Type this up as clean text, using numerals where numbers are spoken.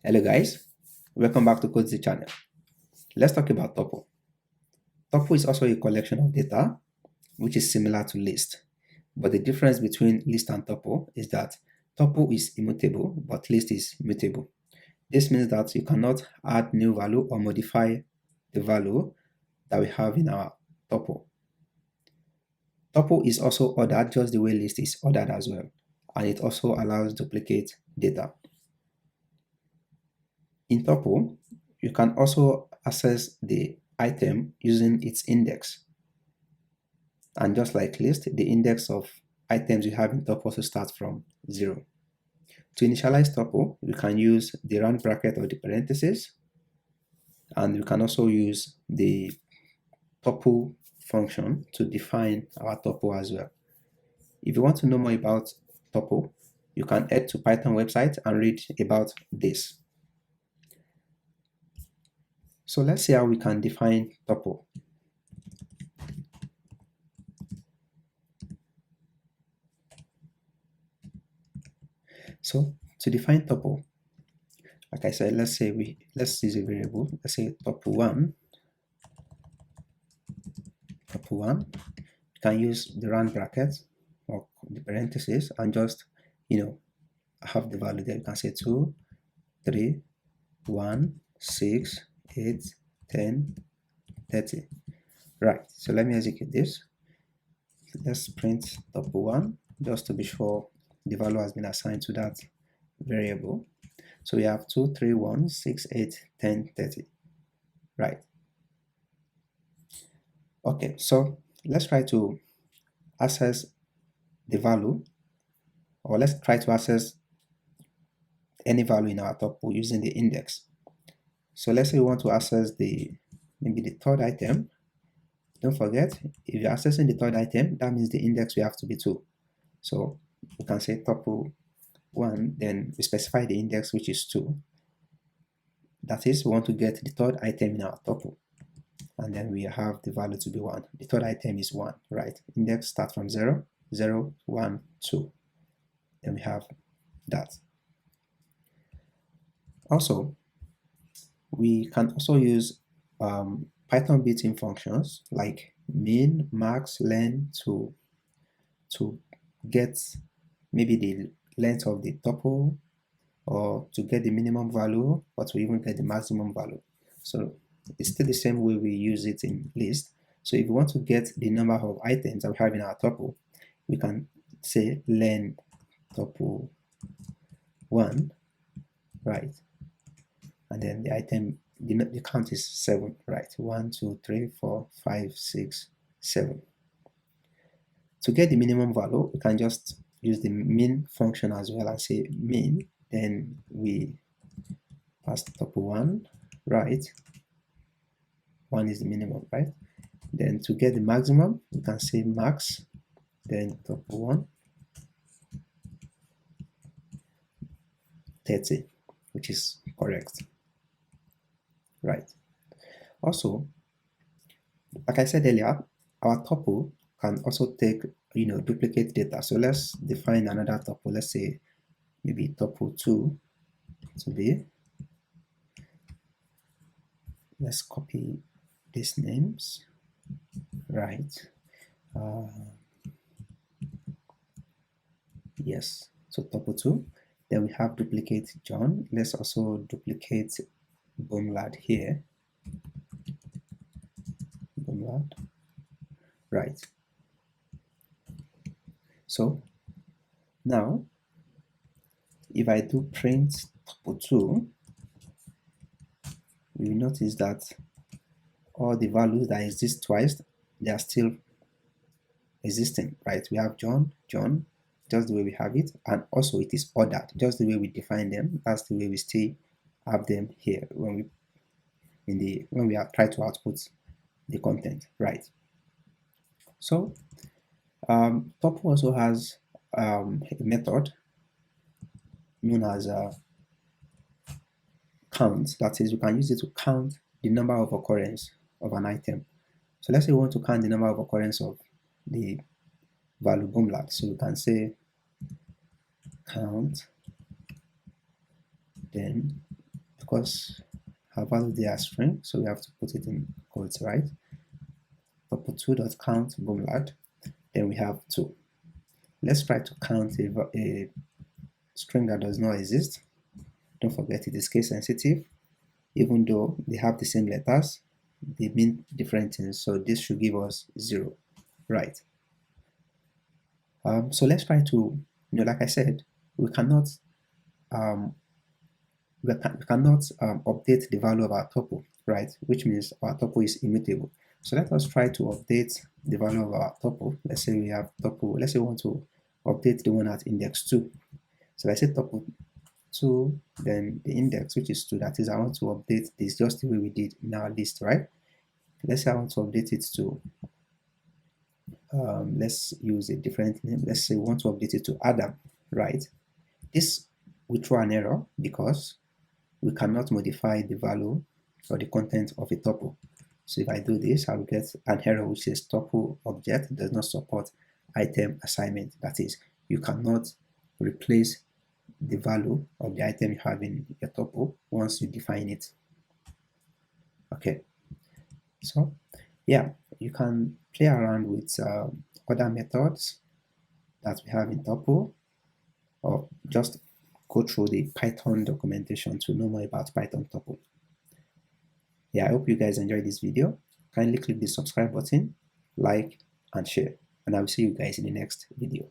Hello guys, welcome back to Code the channel. Let's talk about tuple. Tuple is also a collection of data which is similar to list, but the difference between list and tuple is that tuple is immutable but list is mutable. This means that you cannot add new value or modify the value that we have in our tuple. Tuple is also ordered just the way list is ordered as well, and it also allows duplicate data. In tuple, you can also access the item using its index. And just like list, the index of items you have in tuple also starts from 0. To initialize tuple, you can use the round bracket or the parentheses, and you can also use the tuple function to define our tuple as well. If you want to know more about tuple, you can head to Python website and read about this. So let's see how we can define tuple. So to define tuple, like I said, let's use a variable. Let's say tuple1. You can use the round bracket or the parentheses and just have the value there. You can say 2, 3, 1, 6, 8, 10, 30. Right, so let me execute this. Let's print tuple1 just to be sure the value has been assigned to that variable. So we have 2, 3, 1, 6, 8, 10, 30. Right. Okay, so let's try to access the value, or let's try to access any value in our tuple using the index. So let's say we want to access maybe the third item. Don't forget, if you're accessing the third item, that means the index will have to be 2. So we can say tuple1, then we specify the index, which is 2. That is, we want to get the third item in our tuple, and then we have the value to be 1. The third item is 1, right? Index starts from 0, 0, 1, 2. Then we have that. Also, we can also use Python built-in functions like min, max, len to get maybe the length of the tuple, or to get the minimum value, or to even get the maximum value. So it's still the same way we use it in list. So if we want to get the number of items that we have in our tuple, we can say len tuple1, right? And then the item, the count is 7, right? 1, 2, 3, 4, 5, 6, 7. To get the minimum value, we can just use the min function as well and say min, then we pass tuple1, right? 1 is the minimum, right? Then to get the maximum, we can say max, then tuple1, 30, which is correct, right? Also, like I said earlier, our tuple can also take duplicate data. So let's define another tuple. Let's say maybe tuple2 to be. Let's copy these names, right? Yes, so tuple2. Then we have duplicate John. Let's also duplicate Boomlad here. Boomlad, right? So now, if I do print tuple2, we will notice that all the values that exist twice, they are still existing, right? We have John, John, just the way we have it, and also it is ordered, just the way we define them. That's the way we still have them here when we are trying to output the content, right? So tuple also has a method known as count. That is, we can use it to count the number of occurrence of an item. So let's say we want to count the number of occurrence of the value Boomlad. So we can say count, then course, our value there are string, so we have to put it in quotes, right? Tuple2.count boom lad. Then we have 2. Let's try to count a string that does not exist. Don't forget it is case sensitive. Even though they have the same letters, they mean different things. So this should give us 0, right? So let's try to, like I said, we cannot update the value of our tuple, right? Which means our tuple is immutable. So let us try to update the value of our tuple. Let's say we have tuple. Let's say we want to update the one at index 2. So I say tuple 2, then the index, which is 2. That is, I want to update this just the way we did in our list, right? Let's say I want to update it to, let's use a different name. Let's say we want to update it to Adam, right? This will throw an error because we cannot modify the value or the content of a tuple. So if I do this, I will get an error which says tuple object does not support item assignment. That is, you cannot replace the value of the item you have in your tuple once you define it. Okay, so yeah, you can play around with other methods that we have in tuple, or just go through the Python documentation to know more about Python Tuple. Yeah, I hope you guys enjoyed this video. Kindly click the subscribe button, like, and share. And I will see you guys in the next video.